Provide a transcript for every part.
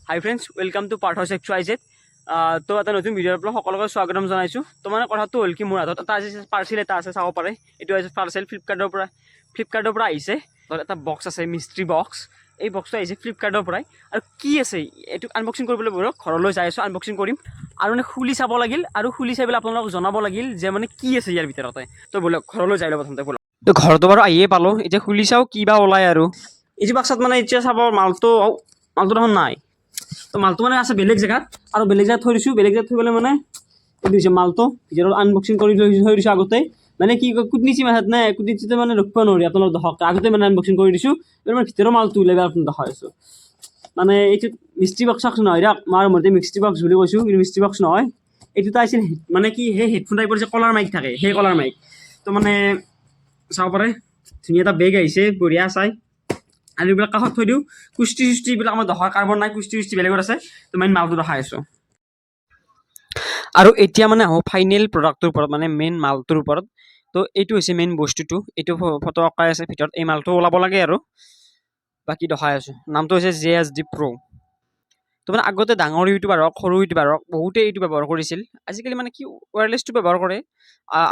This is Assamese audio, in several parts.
High friends, welcome to Partha XYZ. তো এটা নতুন ভিডিঅ'ৰ পৰা সকলোকে স্বাগতম জনাইছোঁ। তো মানে কথাটো হ'ল কি, মোৰ হাতত এটা আজি পাৰ্চেল এটা আছে, চাব পাৰে। এইটো আছে পাৰ্চেল ফ্লিপকাৰ্টৰ পৰা আহিছে। ধৰ এটা বক্স আছে, মিষ্ট্ৰি বক্স। এই বক্সটো আহিছে ফ্লিপকাৰ্টৰ পৰাই। আৰু কি আছে এইটো আনবক্সিং কৰিবলৈ ব'লক, ঘৰলৈ যাই আছোঁ, আনবক্সিং কৰিম। আৰু মানে খুলি চাব লাগিল, আৰু খুলি চাই পেলাই আপোনালোকক জনাব লাগিল যে মানে কি আছে ইয়াৰ ভিতৰতে। তো ব'লক ঘৰলৈ যাই লওঁ প্ৰথমতে, ব'লক। তো ঘৰটো বাৰু আহিয়ে পালোঁ, এতিয়া খুলি চাওঁ কি বা ওলায়। আৰু এইটো বাক্সাত মানে এতিয়া চাব মালটো দেখোন নাই। তো মালটো মানে আছে বেলেগ জেগাত, আৰু বেলেগ জেগাত থৈ দিছোঁ। বেলেগ জেগাত থৈ পেলাই মানে এইটো হৈছে মালটো ভিতৰত আনবক্সিং কৰি থৈ দিছোঁ আগতে। মানে কি কুটনিচি মাথাত নাই, কুটনিচিতে মানে ৰখিব নোৱাৰি আপোনালোক দহক আগতে মানে আনবক্সিং কৰি দিছোঁ। মানে ভিতৰৰ মালটো ওলাই আপোনাক দেখাই আছোঁ। মানে এইটো মিষ্ট্ৰি বক্স নহয় দিয়ক, মাৰ মতে মিষ্ট্ৰি বক্স বুলি কৈছোঁ, কিন্তু মিষ্ট্ৰি বক্স নহয়। এইটোতো আছিল মানে কি, সেই হেডফোন টাইপৰ যে কলাৰ মাইক থাকে, সেই কলাৰ মাইক। তো মানে চাব পাৰে, ধুনীয়া এটা বেগ আহিছে, বঢ়িয়া চাই। আৰু এইবিলাক কাষত থৈ দিওঁ। কুস্তি এইবিলাক আমাৰ দহৰ কাৰ্বন নাই, কুস্তি বেলেগত আছে। তো মেইন মালটো দেখাই আছোঁ। আৰু এতিয়া মানে আহোঁ ফাইনেল প্ৰডাক্টটোৰ ওপৰত, মানে মেইন মালটোৰ ওপৰত। তো এইটো হৈছে মেইন বস্তুটো। এইটো ফটো অঁকাই আছে ভিতৰত, এই মালটো ওলাব লাগে। আৰু বাকী দেখাই আছোঁ, নামটো হৈছে JSD Pro। তো মানে আগতে ডাঙৰ ইউটিউবাৰ হওক, সৰু ইউটিউবাৰ হওক, বহুতেই এইটো ব্যৱহাৰ কৰিছিল। আজিকালি মানে কি ৱায়াৰলেছটো ব্যৱহাৰ কৰে।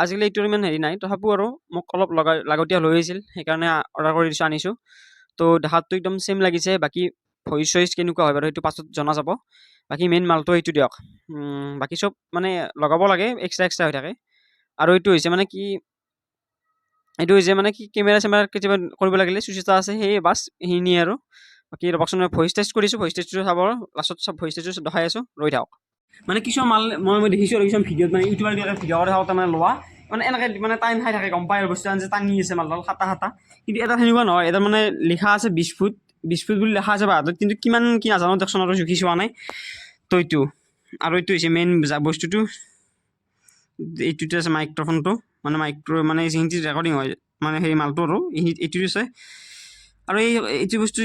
আজিকালি এইটোৰ ইমান হেৰি নাই, তথাপিও আৰু মোক অলপ লাগতিয়াল হৈ আছিল, সেইকাৰণে অৰ্ডাৰ কৰি দিছোঁ, আনিছোঁ। তো দেখাতটো একদম ছেম লাগিছে। বাকী ভইচ চইচ কেনেকুৱা হয় বাৰু সেইটো পাছত জনা যাব। বাকী মেইন মালটো এইটো দিয়ক। বাকী চব মানে লগাব লাগে, এক্সট্ৰা হৈ থাকে। আৰু এইটো হৈছে মানে কি, কেমেৰা চেমেৰা কেতিয়াবা কৰিব লাগিলে চুইচ এটা আছে, সেই বাছ সেইখিনিয়ে। আৰু বাকী ৰ'বকচোন, মই ভইচ টেষ্ট কৰিছোঁ, ভইচ টেষ্টটো চাব লাষ্টত, চব ভইচ টেষ্টটো দেখাই আছোঁ, ৰৈ থাকক। মানে কিছুমান মাল মই দেখিছোঁ আৰু কিছুমান ভিডিঅ'ত, মানে ইউটিউবাৰ ভিডিঅ' কৰি থাকোঁতে মানে লোৱা, মানে এনেকৈ মানে টাইম খাই থাকে, গম পায় আৰু বস্তু যে টানি আছে মালডাল খাটা। কিন্তু এটা সেনেকুৱা নহয়, এটা মানে লিখা আছে 20 ফুট বুলি লিখা আছে বাহাদত, কিন্তু কিমান কি নাজানো দিয়কচোন, আৰু জুখি চোৱা নাই। তো এইটো আৰু এইটো হৈছে মেইন বস্তুটো। এইটোতে আছে মাইক্ৰফোনটো, মানে যিখিনি ৰেকৰ্ডিং হয়, মানে সেই মালটো আৰু এইটো আছে। আৰু এইটো বস্তু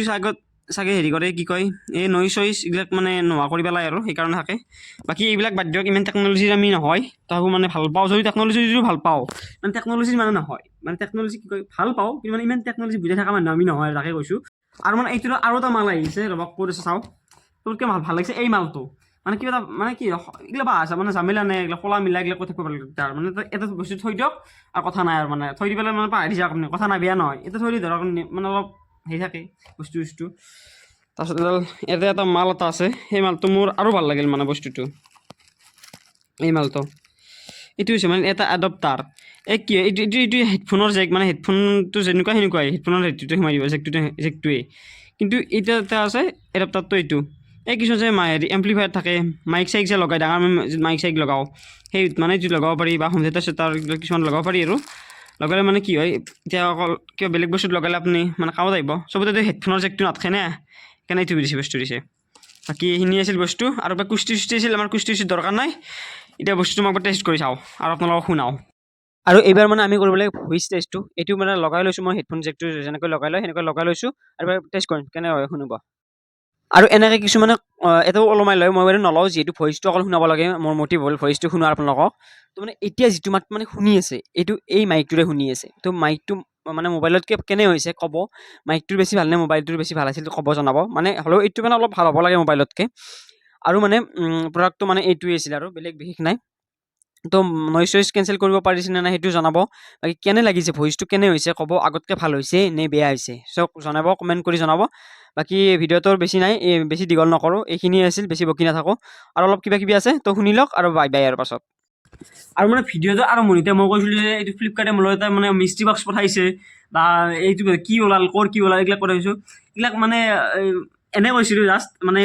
চাগে হেৰি কৰে, কি কয়, এই নইজ চইজ এইবিলাক মানে নোহোৱা কৰি পেলাই, আৰু সেইকাৰণে থাকে। বাকী এইবিলাক বাদ দিয়ক, ইমান টেকন'লজিৰ আমি নহয়, তাকো মানে ভাল পাওঁ। যদি টেকন'লজি যদিও ভাল পাওঁ, মানে টেকন'লজিৰ মানে নহয়, মানে টেকন'লজি কি কয়, ভাল পাওঁ, কিন্তু মানে ইমান টেকন'লজি বুজাই থকা মানুহ আমি নহয়, তাকে কৈছোঁ। আৰু মানে এইটো আৰু এটা মাল আহিছে, ৰ'বক কৈ দিছোঁ, চাওঁ। তোতকৈ ভাল লাগিছে এই মালটো। মানে কিবা এটা মানে কি এইগিলা বাহ আছে, মানে জামিলা নাই, এইগিলা খোলা মিলা এইগিলা কৈ থাকিব লাগে তাৰ মানে। এটা বস্তু থৈ দিয়ক আৰু কথা নাই, আৰু মানে থৈ দি পেলাই মানে পাহৰি যাওক, আপুনি কথা নাই, বেয়া নহয়। এটা থৈ দি ধৰক মানে অলপ হেৰি থাকে বস্তু। তাৰপিছত ইয়াতে এটা মাল এটা আছে, সেই মালটো মোৰ আৰু ভাল লাগিল, মানে বস্তুটো এই মালটো। এইটো হৈছে মানে এটা এডপ্টাৰ। কি এইটো হেডফোনৰ জেক, মানে হেডফোনটো যেনেকুৱা সেনেকুৱাই, হেডফোনৰ হেডটোতে সোমাই দিব, জেকটোৱে। কিন্তু এতিয়া এটা আছে এডপ্টাৰটো, এইটো এই কিছু যে হেৰি এম্প্লিফায়াৰ থাকে, মাইক চাইক যে লগাই, ডাঙৰ মাইক চাইক লগাওঁ, সেই মানে যিটো লগাব পাৰি, বা হোম থিয়েটাৰ চেটাৰ কিছুমান লগাব পাৰি। আৰু লগালে মানে কি হয়, এতিয়া অকল কিবা বেলেগ বস্তুত লগালে আপুনি মানে কামত আহিব। চবতে হেডফোনৰ জেকটো নাথাকে না, সেইকাৰণে এইটো বস্তু দিছে। বাকী এইখিনি আছিল বস্তু। আৰু কুস্তি আছিল, আমাৰ কুস্তি দৰকাৰ নাই। এতিয়া বস্তুটো মই একবাৰ টেষ্ট কৰি চাওঁ আৰু আপোনালোকক শুনাওঁ। আৰু এইবাৰ মানে আমি কৰিব লাগে ভইচ টেষ্টটো। এইটো মানে লগাই লৈছোঁ মই, হেডফোন জেকটো যেনেকৈ লগাই লয় সেনেকৈ লগাই লৈছোঁ, আৰু এবাৰ টেষ্ট কৰিম কেনে হয়, শুনিব। আৰু এনেকৈ কিছুমানে এটাও ওলমাই লয়, মই বাৰু নলওঁ, যিহেতু ভইচটো অকল শুনাব লাগে, মোৰ মটিভ হ'ল ভইচটো শুনোৱা আপোনালোকক। তো মানে এতিয়া যিটো মাত মানে শুনি আছে, এইটো এই মাইকটোৰে শুনি আছে। তো মাইকটো মানে মোবাইলতকৈ কেনে হৈছে ক'ব, মাইকটোৰ বেছি ভাল নে মোবাইলটোৰ বেছি ভাল আছিল ক'ব, জনাব। মানে হ'লেও এইটো মানে অলপ ভাল হ'ব লাগে মোবাইলতকৈ। আৰু মানে প্ৰডাক্টটো মানে এইটোৱে আছিল, আৰু বেলেগ বিশেষ নাই। তো নইজ চইজ কেঞ্চেল কৰিব পাৰিছে নে নাই সেইটো জনাব। বাকী কেনে লাগিছে, ভইচটো কেনে হৈছে ক'ব, আগতকৈ ভাল হৈছে নে বেয়া হৈছে, চব জনাব, কমেণ্ট কৰি জনাব। বাকী ভিডিঅ'টোৰ বেছি নাই, বেছি দীঘল নকৰোঁ, এইখিনিয়ে আছিল, বেছি বকি নাথাকোঁ। আৰু অলপ কিবা কিবি আছে, তো শুনি লওক, আৰু বাই বাই। আৰু পাছত আৰু মানে ভিডিঅ'টো আৰম্ভণিতে মই কৈছিলোঁ যে এইটো ফ্লিপকাৰ্টে মোলৈ এটা মানে মিষ্ট্ৰি বক্স পঠাইছে, বা এইটো কি ওলাল, কি ওলাল, এইবিলাক কৈ থৈছোঁ। এইবিলাক মানে এনে কৈছিলোঁ জাষ্ট, মানে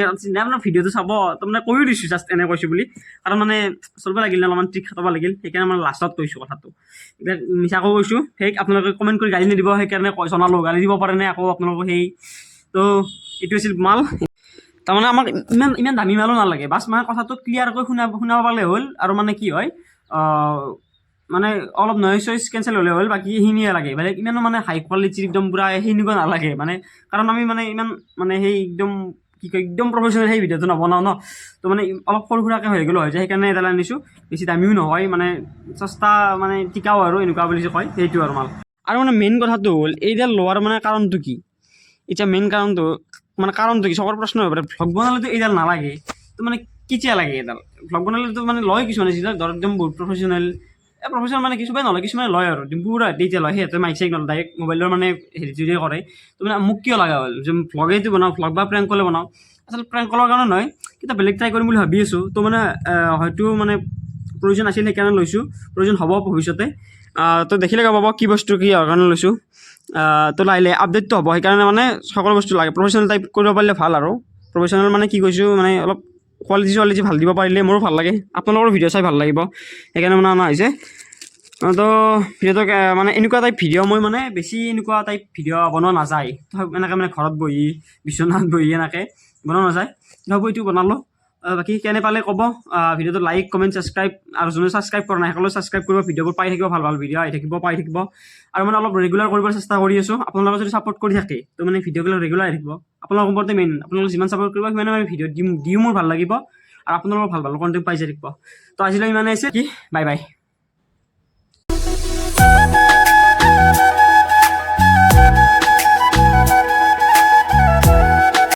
ভিডিঅ'টো চাব, তাৰমানে কৈও দিছোঁ জাষ্ট এনে কৈছোঁ বুলি। কাৰণ মানে চলিব লাগিল, অলপমান ট্ৰিক খাটাব লাগিল, সেইকাৰণে মানে লাষ্টত কৈছোঁ কথাটো। এইবিলাক মিছাকৈ কৈছোঁ, সেই আপোনালোকে কমেণ্ট কৰি গালি নিদিব, সেইকাৰণে জনালোঁ। গালি দিব পাৰে নে আকৌ আপোনালোকে সেই। তো এইটো আছিল মাল। তাৰমানে আমাক ইমান দামী মালো নালাগে, বাছ মানে কথাটো ক্লিয়াৰকৈ শুনাব পালে হ'ল। আৰু মানে কি হয়, মানে অলপ নইজ চইজ কেঞ্চেল হ'লে হ'ল, বাকী সেইখিনিয়ে লাগে। বেলেগ ইমানো মানে হাই কোৱালিটিৰ একদম পূৰা সেনেকুৱা নালাগে, মানে কাৰণ আমি মানে ইমান মানে সেই একদম কি কয়, একদম প্ৰফেচনেল সেই ভিডিঅ'টো নবনাওঁ ন। তো মানে অলপ সৰু সুৰাকৈ হৈ গ'লো হৈ যায়, সেইকাৰণে এডাল আনিছোঁ। বেছি দামীও নহয়, মানে সস্তা, মানে টিকাও আৰু এনেকুৱা বুলি যে কয়, সেইটো আৰু মাল। আৰু মানে মেইন কথাটো হ'ল এইডাল লোৱাৰ মানে কাৰণটো কি। এতিয়া মেইন কাৰণটো মানে কাৰণটো কি চবৰ প্ৰশ্ন হ'ব পাৰে ভ্লগ বনালেতো এইডাল নালাগে তো মানে কেতিয়া লাগে এইডাল ভ্লগ বনালেতো মানে লয় কিছুমানে যিবিলাক ধৰক একদম বহুত প্ৰফেচনেল প্ৰফেচনেল মানে কিছুমানে নলয় কিছুমানে লয় আৰু পুৰা এতিয়া লয় সিহঁতে মাইক চাইক নলয় ডাইৰেক্ট মোবাইলৰ মানে হেৰিটোৰে কৰে তো মানে মোক কিয় লগা হ'ল যে ভ্লগেইটো বনাওঁ ভ্লগ বা প্ৰেংক কলে বনাওঁ আচলতে প্ৰেংক কলৰ কাৰণে নহয় কিবা বেলেগ ট্ৰাই কৰিম বুলি ভাবি আছোঁ তো মানে হয়তো মানে প্ৰয়োজন আছিল সেইকাৰণে লৈছোঁ প্ৰয়োজন হ'ব ভৱিষ্যতে তো দেখিলে গম পাব কি বস্তু কি কাৰণে লৈছোঁ তো লাহে আপডেটটো হ'ব সেইকাৰণে মানে সকলো বস্তু লাগে প্ৰফেচনেল টাইপ কৰিব পাৰিলে ভাল আৰু প্ৰফেচনেল মানে কি কৈছোঁ মানে অলপ কোৱালিটি ভাল দিব পাৰিলে মোৰো ভাল লাগে আপোনালোকৰ ভিডিঅ' চাই ভাল লাগিব সেইকাৰণে মানে অনা হৈছে তো ভিডিঅ'টো মানে এনেকুৱা টাইপ ভিডিঅ' মই মানে বেছি এনেকুৱা টাইপ ভিডিঅ' বনোৱা নাযায় এনেকৈ মানে ঘৰত বহি বিচনাত বহি এনেকৈ বনোৱা নাযায় ভাবোঁ এইটো বনালোঁ বাকী কেনে পালে ক'ব ভিডিঅ'টো লাইক কমেণ্ট ছাবস্ক্ৰাইব আৰু যোনে ছাবস্ক্ৰাইব কৰা নাই সকলোৱে ছাবস্ক্ৰাইব কৰিব ভিডিঅ'বোৰ পাই থাকিব ভাল ভিডিঅ' আহি থাকিব পাই থাকিব আৰু মানে অলপ ৰেগুলাৰ কৰিবলৈ চেষ্টা কৰি আছোঁ আপোনালোকে যদি ছাপোৰ্ট কৰি থাকে তো মানে ভিডিঅ'বিলাক ৰেগুলাৰ আহি থাকিব আপোনালোকৰ ওপৰতে মেইন আপোনালোকে যিমান ছাপোৰ্ট কৰিব সিমানে মানে ভিডিঅ' দিও মোৰ ভাল লাগিব আৰু আপোনালোকৰ ভাল কণ্টেণ্ট পাই যাই থাকিব তো আজিলৈ ইমানে আছে কি বাই বাই